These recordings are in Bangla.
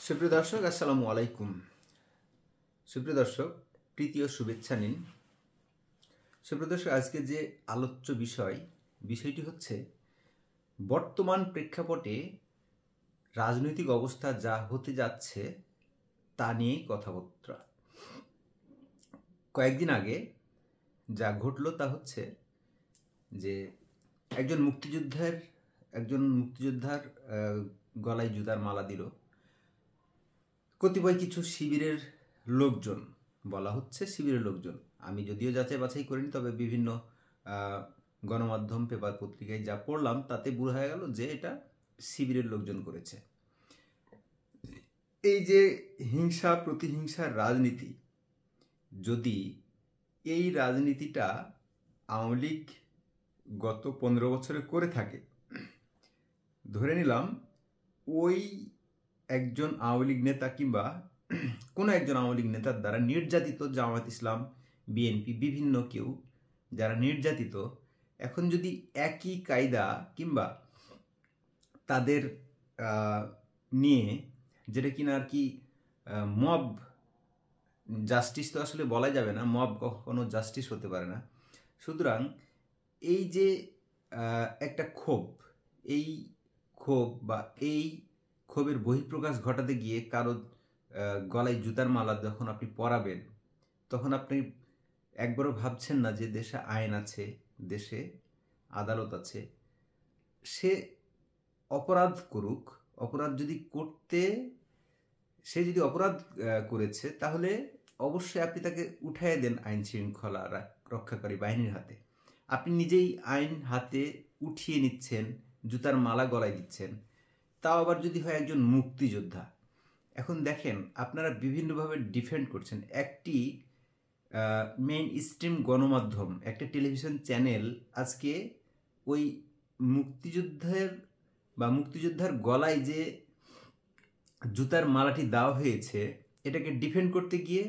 সুপ্রিয় দর্শক, আসসালামু আলাইকুম। সুপ্রিয় দর্শক, প্রীতি ও শুভেচ্ছা নিন। সুপ্রিয় দর্শক, আজকে যে আলোচ্য বিষয়টি হচ্ছে বর্তমান প্রেক্ষাপটে রাজনৈতিক অবস্থা যা হতে যাচ্ছে তা নিয়েই কথাবার্তা। কয়েকদিন আগে যা ঘটল তা হচ্ছে যে একজন মুক্তিযোদ্ধার গলায় জুতার মালা দিল কতিপয় কিছু শিবিরের লোকজন। বলা হচ্ছে শিবিরের লোকজন, আমি যদিও যাচাই বাছাই করিনি, তবে বিভিন্ন গণমাধ্যম, পেপার, পত্রিকায় যা পড়লাম তাতে বোঝা গেল যে এটা শিবিরের লোকজন করেছে। এই যে হিংসা প্রতিহিংসার রাজনীতি, যদি এই রাজনীতিটা আওয়ামী লীগ গত 15 বছরে করে থাকে, ধরে নিলাম ওই একজন আওয়ামী লীগ নেতা কিংবা কোনো একজন আওয়ামী লীগ নেতার দ্বারা নির্যাতিত জামায়াত ইসলাম, বিএনপি, বিভিন্ন কেউ যারা নির্যাতিত, এখন যদি একই কায়দা কিংবা তাদের নিয়ে, যেটা কিনা আর কি মব জাস্টিস তো আসলে বলা যাবে না, মব কখনো জাস্টিস হতে পারে না। সুতরাং এই যে একটা এই ক্ষোভ বা এই ক্ষোভের বহিঃপ্রকাশ ঘটাতে গিয়ে কারো গলায় জুতার মালা যখন আপনি পরাবেন, তখন আপনি একবারও ভাবছেন না যে দেশে আইন আছে, দেশে আদালত আছে। সে অপরাধ করুক, সে যদি অপরাধ করেছে তাহলে অবশ্যই আপনি তাকে উঠাইয়ে দেন আইন শৃঙ্খলা রক্ষাকারী বাহিনীর হাতে। আপনি নিজেই আইন হাতে উঠিয়ে নিচ্ছেন, জুতার মালা গলায় দিচ্ছেন, তাও আবার যদি হয় একজন মুক্তিযোদ্ধা। এখন দেখেন, আপনারা বিভিন্নভাবে ডিফেন্ড করছেন। একটি মেইন স্ট্রিম গণমাধ্যম, একটা টেলিভিশন চ্যানেল আজকে ওই মুক্তিযোদ্ধার গলায় যে জুতার মালাটি দেওয়া হয়েছে এটাকে ডিফেন্ড করতে গিয়ে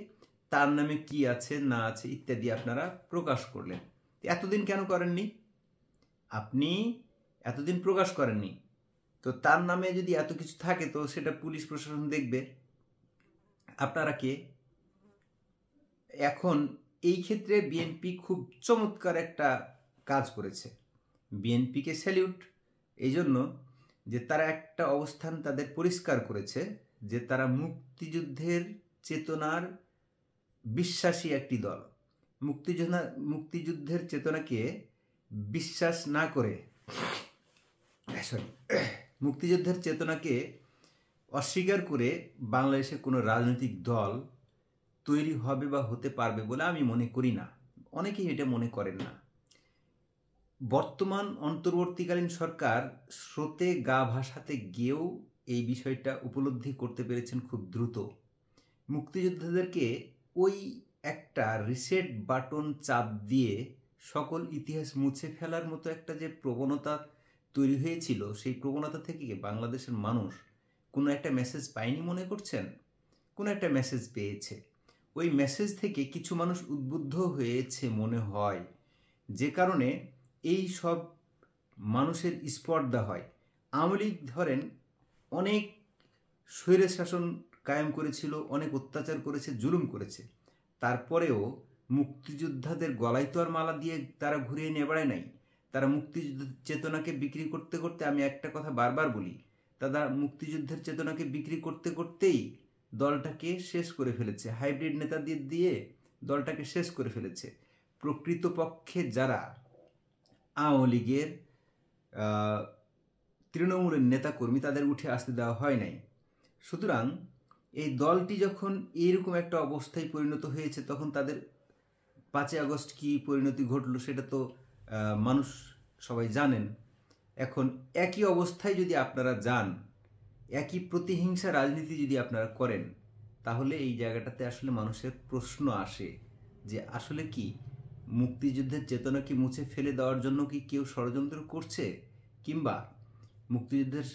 তার নামে কি আছে না আছে ইত্যাদি আপনারা প্রকাশ করলেন। এতদিন কেন করেননি? আপনি এতদিন প্রকাশ করেননি, তো তার নামে যদি এত কিছু থাকে তো সেটা পুলিশ প্রশাসন দেখবে। আপনারা কে? এখন এই ক্ষেত্রে বিএনপি খুব চমৎকার একটা কাজ করেছে। বিএনপিকে স্যালিউট এই জন্য যে তারা একটা অবস্থান তাদের পরিষ্কার করেছে যে তারা মুক্তিযুদ্ধের চেতনার বিশ্বাসী একটি দল। মুক্তিযুদ্ধের চেতনাকে বিশ্বাস না করে, মুক্তিযুদ্ধের চেতনাকে অস্বীকার করে বাংলাদেশে কোনো রাজনৈতিক দল তৈরি হবে বা হতে পারবে বলে আমি মনে করি না। অনেকেই এটা মনে করেন না। বর্তমান অন্তর্বর্তীকালীন সরকার স্রোতে গা ভাসাতে গিয়েও এই বিষয়টা উপলব্ধি করতে পেরেছেন খুব দ্রুত। মুক্তিযোদ্ধাদেরকে ওই একটা রিসেট বাটন চাপ দিয়ে সকল ইতিহাস মুছে ফেলার মতো একটা যে প্রবণতা তৈরি হয়েছিল, সেই প্রবণতা থেকে বাংলাদেশের মানুষ কোনো একটা মেসেজ পায়নি মনে করছেন? কোনো একটা মেসেজ পেয়েছে। ওই মেসেজ থেকে কিছু মানুষ উদ্বুদ্ধ হয়েছে মনে হয়, যে কারণে এই সব মানুষের স্পর্ধা হয়। আওয়ামী লীগ ধরেন অনেক স্বৈর শাসন কায়েম করেছিল, অনেক অত্যাচার করেছে, জুলুম করেছে, তারপরেও মুক্তিযোদ্ধাদের গলায় তো আর মালা দিয়ে তারা ঘুরিয়ে নিয়ে বেড়ায় নাই। তারা মুক্তিযুদ্ধের চেতনাকে বিক্রি করতে করতে, আমি একটা কথা বারবার বলি, তারা মুক্তিযুদ্ধের চেতনাকে বিক্রি করতে করতেই দলটাকে শেষ করে ফেলেছে। হাইব্রিড নেতাদের দিয়ে দলটাকে শেষ করে ফেলেছে। প্রকৃতপক্ষে যারা আওয়ামী লীগের তৃণমূলের নেতাকর্মী, তাদের উঠে আসতে দেওয়া হয় নাই। সুতরাং এই দলটি যখন এইরকম একটা অবস্থায় পরিণত হয়েছে, তখন তাদের 5 আগস্ট কি পরিণতি ঘটলো সেটা তো মানুষ সবাই জানেন। এখন একই অবস্থায় যদি আপনারা যান, একই প্রতিহিংসা রাজনীতি যদি আপনারা করেন, তাহলে এই জায়গাটাতে আসলে মানুষের প্রশ্ন আসে যে আসলে কি মুক্তিযুদ্ধের চেতনাকে মুছে ফেলে দেওয়ার জন্য কি কেউ ষড়যন্ত্র করছে? কিংবা মুক্তিযুদ্ধের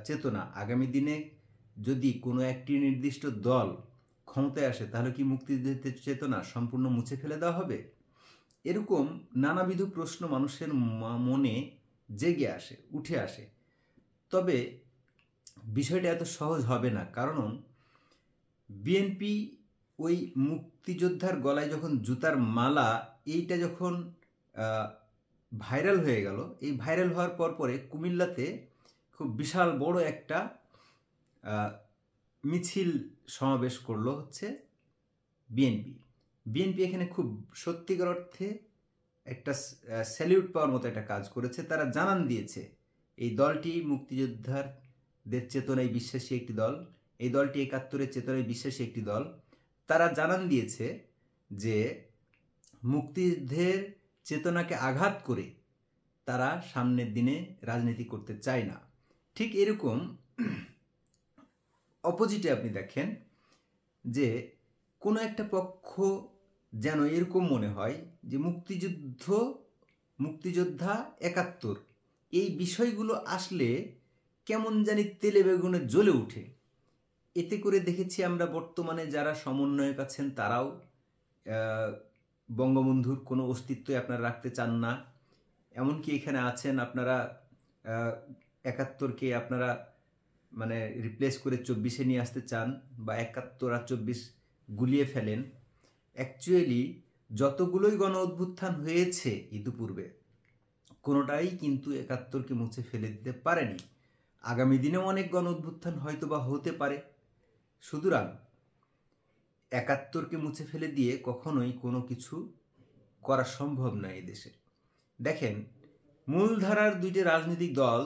চেতনা আগামী দিনে যদি কোনো একটি নির্দিষ্ট দল ক্ষমতায় আসে, তাহলে কি মুক্তিযুদ্ধের চেতনা সম্পূর্ণ মুছে ফেলে দেওয়া হবে? এরকম নানাবিধ প্রশ্ন মানুষের মনে জেগে আসে, উঠে আসে। তবে বিষয়টা এত সহজ হবে না। কারণ বিএনপি ওই মুক্তিযোদ্ধার গলায় যখন জুতার মালা, এইটা যখন ভাইরাল হয়ে গেল, এই ভাইরাল হওয়ার পরে কুমিল্লাতে খুব বিশাল বড় একটা মিছিল সমাবেশ করলো হচ্ছে বিএনপি এখানে খুব সত্যিকার অর্থে একটা স্যালিউট পাওয়ার মতো একটা কাজ করেছে। তারা জানান দিয়েছে এই দলটি মুক্তিযোদ্ধাদের চেতনায় বিশ্বাসী একটি দল, এই দলটি ৭১-এর চেতনায় বিশ্বাসী একটি দল। তারা জানান দিয়েছে যে মুক্তিযুদ্ধের চেতনাকে আঘাত করে তারা সামনের দিনে রাজনীতি করতে চায় না। ঠিক এরকম অপোজিটে আপনি দেখেন যে কোনো একটা পক্ষ যেন এরকম মনে হয় যে মুক্তিযোদ্ধা ৭১, এই বিষয়গুলো আসলে কেমন জানি তেলে বেগুনে জ্বলে ওঠে। এতে করে দেখেছি আমরা বর্তমানে যারা সমন্বয়ক আছেন তারাও বঙ্গবন্ধুর কোনো অস্তিত্বই আপনারা রাখতে চান না। এমনকি এখানে আছেন আপনারা ৭১কে আপনারা মানে রিপ্লেস করে ২৪-এ নিয়ে আসতে চান, বা ৭১ আর ২৪ গুলিয়ে ফেলেন। অ্যাকচুয়ালি যতগুলোই গণ অভ্যুত্থান হয়েছে ইতিপূর্বে, কোনোটাই কিন্তু ৭১কে মুছে ফেলে দিতে পারেনি। আগামী দিনেও অনেক গণ অভ্যুত্থান হয়তো বা হতে পারে। সুতরাং ৭১কে মুছে ফেলে দিয়ে কখনোই কোনো কিছু করা সম্ভব নয় এদেশে। দেখেন, মূলধারার দুইটি রাজনৈতিক দল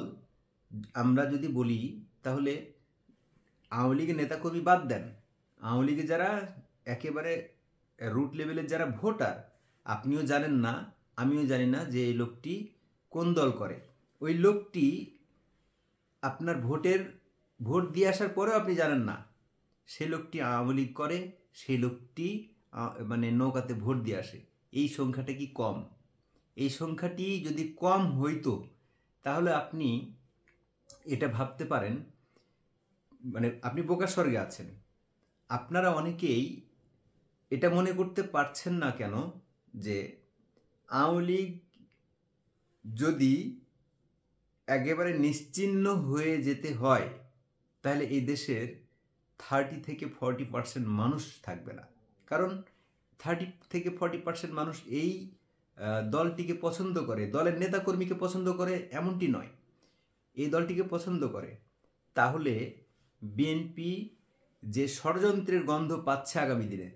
আমরা যদি বলি, তাহলে আওয়ামী লীগের নেতাকর্মী বাদ দেন, আওয়ামী লীগে যারা একেবারে রুট লেভেলের যারা ভোটার, আপনিও জানেন না, আমিও জানি না যে এই লোকটি কোন দল করে। ওই লোকটি আপনার ভোট দিয়ে আসার পরেও আপনি জানেন না সেই লোকটি আওয়ামী লীগ করে, সেই লোকটি মানে নৌকাতে ভোট দিয়ে আসে। এই সংখ্যাটা কি কম? এই সংখ্যাটি যদি কম হইতো তাহলে আপনি এটা ভাবতে পারেন, মানে আপনি বোকার স্বর্গে আছেন। আপনারা অনেকেই এটা মনে করতে পারছেন না কেন যে আওয়ামী লীগ যদি একেবারে নিশ্চিহ্ন হয়ে যেতে হয় তাহলে এই দেশের 30-40% মানুষ থাকবে না। কারণ 30-40% মানুষ এই দলটিকে পছন্দ করে, দলের নেতাকর্মীকে পছন্দ করে এমনটি নয়, এই দলটিকে পছন্দ করে। তাহলে বিএনপি যে ষড়যন্ত্রের গন্ধ পাচ্ছে আগামী দিনে,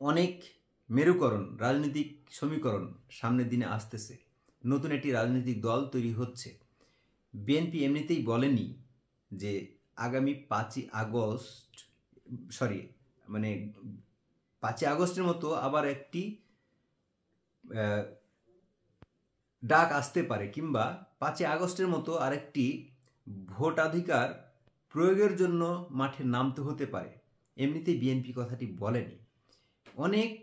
অনেক মেরুকরণ, রাজনৈতিক সমীকরণ সামনের দিনে আসতেছে, নতুন একটি রাজনৈতিক দল তৈরি হচ্ছে। বিএনপি এমনিতেই বলেনি যে আগামী 5ই আগস্টের মতো আবার একটি ডাক আসতে পারে, কিংবা 5ই আগস্টের মতো আরেকটি ভোটাধিকার প্রয়োগের জন্য মাঠে নামতে হতে পারে। এমনিতেই বিএনপি কথাটি বলেনি, অনেক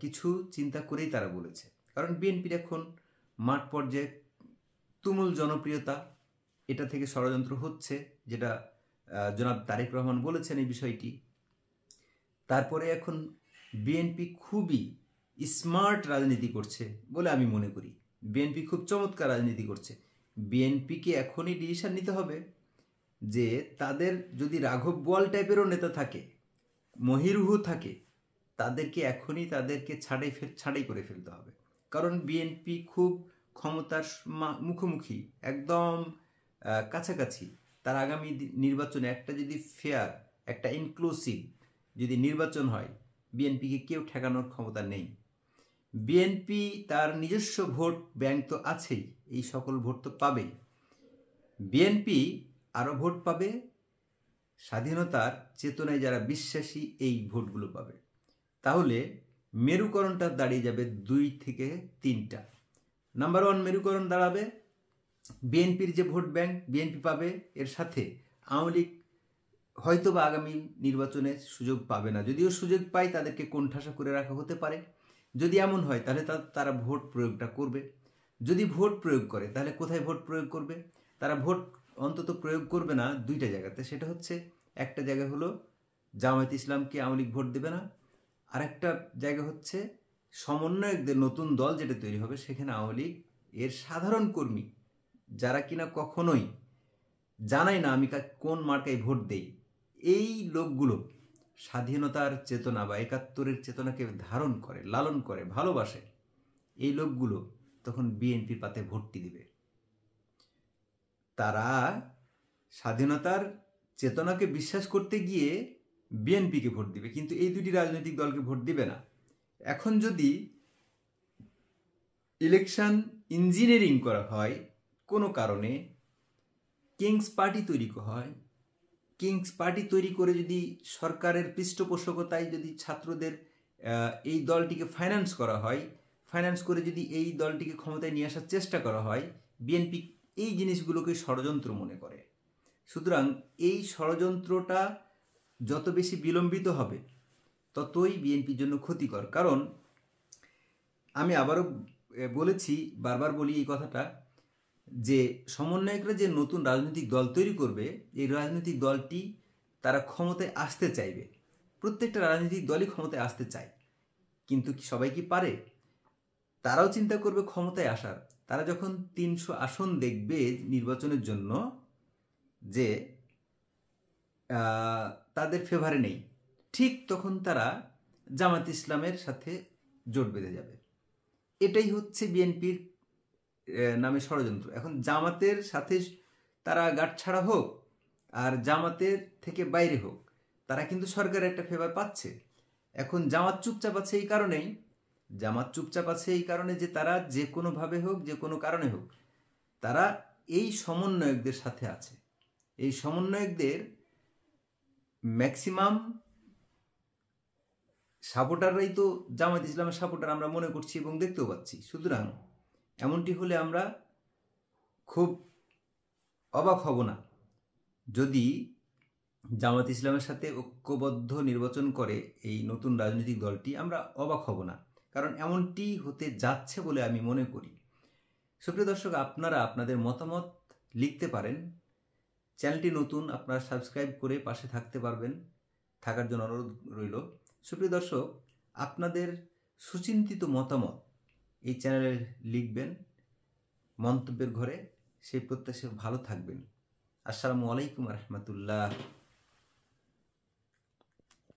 কিছু চিন্তা করেই তারা বলেছে। কারণ বিএনপির এখন মাঠ পর্যায়ে তুমুল জনপ্রিয়তা, এটা থেকে ষড়যন্ত্র হচ্ছে, যেটা জনাব তারেক রহমান বলেছেন এই বিষয়টি। তারপরে এখন বিএনপি খুবই স্মার্ট রাজনীতি করছে বলে আমি মনে করি। বিএনপি খুব চমৎকার রাজনীতি করছে। বিএনপিকে এখনই ডিসিশন নিতে হবে যে তাদের যদি রাঘব বোয়াল টাইপেরও নেতা থাকে, মহিরুহু থাকে, তাদেরকে এখনই তাদেরকে ছাঁটাই করে ফেলতে হবে। কারণ বিএনপি খুব ক্ষমতার মুখোমুখি, একদম কাছাকাছি। তার আগামী নির্বাচনে একটা যদি ফেয়ার, একটা ইনক্লুসিভ যদি নির্বাচন হয়, বিএনপিকে কেউ ঠেকানোর ক্ষমতা নেই। বিএনপি তার নিজস্ব ভোট ব্যাংক তো আছেই, এই সকল ভোট তো পাবেই। বিএনপি আরও ভোট পাবে, স্বাধীনতার চেতনায় যারা বিশ্বাসী এই ভোটগুলো পাবে। তাহলে মেরুকরণটা দাঁড়িয়ে যাবে 2 থেকে 3টা। নাম্বার 1 মেরুকরণ দাঁড়াবে বিএনপির যে ভোট ব্যাংক বিএনপি পাবে, এর সাথে আওয়ামী লীগ হয়তো বা আগামী নির্বাচনে সুযোগ পাবে না, যদিও সুযোগ পায় তাদেরকে কোণঠাসা করে রাখা হতে পারে। যদি এমন হয় তাহলে তারা ভোট প্রয়োগটা করবে। যদি ভোট প্রয়োগ করে তাহলে কোথায় ভোট প্রয়োগ করবে? তারা ভোট অন্তত প্রয়োগ করবে না 2টা জায়গাতে। সেটা হচ্ছে, একটা জায়গা হলো জামায়াত ইসলামকে আওয়ামী লীগ ভোট দেবে না, আর একটা জায়গা হচ্ছে সমন্বয়কদের নতুন দল যেটা তৈরি হবে, সেখানে আওয়ামী লীগ এর সাধারণ কর্মী যারা কিনা কখনোই জানাই না আমি কোন মার্কায় ভোট দেই, এই লোকগুলো স্বাধীনতার চেতনা বা একাত্তরের চেতনাকে ধারণ করে, লালন করে, ভালোবাসে, এই লোকগুলো তখন বিএনপির পাতে ভোটটি দিবে। তারা স্বাধীনতার চেতনাকে বিশ্বাস করতে গিয়ে বিএনপিকে ভোট দিবে, কিন্তু এই দুটি রাজনৈতিক দলকে ভোট দিবে না। এখন যদি ইলেকশন ইঞ্জিনিয়ারিং করা হয় কোনো কারণে, কিংস পার্টি তৈরি হয়, কিংস পার্টি তৈরি করে যদি সরকারের পৃষ্ঠপোষকতায় যদি ছাত্রদের এই দলটিকে ফাইন্যান্স করা হয়, ফাইন্যান্স করে যদি এই দলটিকে ক্ষমতায় নিয়ে আসার চেষ্টা করা হয়, বিএনপি এই জিনিসগুলোকে ষড়যন্ত্র মনে করে। সুতরাং এই ষড়যন্ত্রটা যত বেশি বিলম্বিত হবে ততই বিএনপির জন্য ক্ষতিকর। কারণ আমি আবারও বলেছি, বারবার বলি এই কথাটা, যে সমন্বয়করা যে নতুন রাজনৈতিক দল তৈরি করবে, এই রাজনৈতিক দলটি তারা ক্ষমতায় আসতে চাইবে। প্রত্যেকটা রাজনৈতিক দলই ক্ষমতায় আসতে চায়, কিন্তু সবাই কি পারে? তারাও চিন্তা করবে ক্ষমতায় আসার। তারা যখন 300 আসন দেখবে নির্বাচনের জন্য যে তাদের ফেভারে নেই, ঠিক তখন তারা জামাত ইসলামের সাথে জোট বেঁধে যাবে। এটাই হচ্ছে বিএনপির নামে ষড়যন্ত্র। এখন জামাতের সাথে তারা গাঁটছাড়া হোক আর জামাতের থেকে বাইরে হোক, তারা কিন্তু সরকারের একটা ফেভার পাচ্ছে। এখন জামাত চুপচাপ আছে এই কারণেই, যে তারা যে কোনোভাবে হোক, যে কোনো কারণে হোক, তারা এই সমন্বয়কদের সাথে আছে। এই সমন্বয়কদের ম্যাক্সিমাম সাপোর্টাররাই তো জামাত ইসলামের সাপোর্টার আমরা মনে করছি এবং দেখতেও পাচ্ছি। সুতরাং এমনটি হলে আমরা খুব অবাক হব না যদি জামাত ইসলামের সাথে ঐক্যবদ্ধ নির্বাচন করে এই নতুন রাজনৈতিক দলটি। আমরা অবাক হব না, কারণ এমনটি হতে যাচ্ছে বলে আমি মনে করি। সুপ্রিয় দর্শক, আপনারা আপনাদের মতামত লিখতে পারেন। চ্যানেলটি নতুন, আপনারা সাবস্ক্রাইব করে পাশে থাকার জন্য অনুরোধ রইল। সুপ্রিয় দর্শক, আপনাদের সুচিন্তিত মতামত এই চ্যানেলে লিখবেন মন্তব্যের ঘরে। সেই প্রত্যাশা, ভালো থাকবেন। আসসালামু আলাইকুম রহমতুল্লাহ।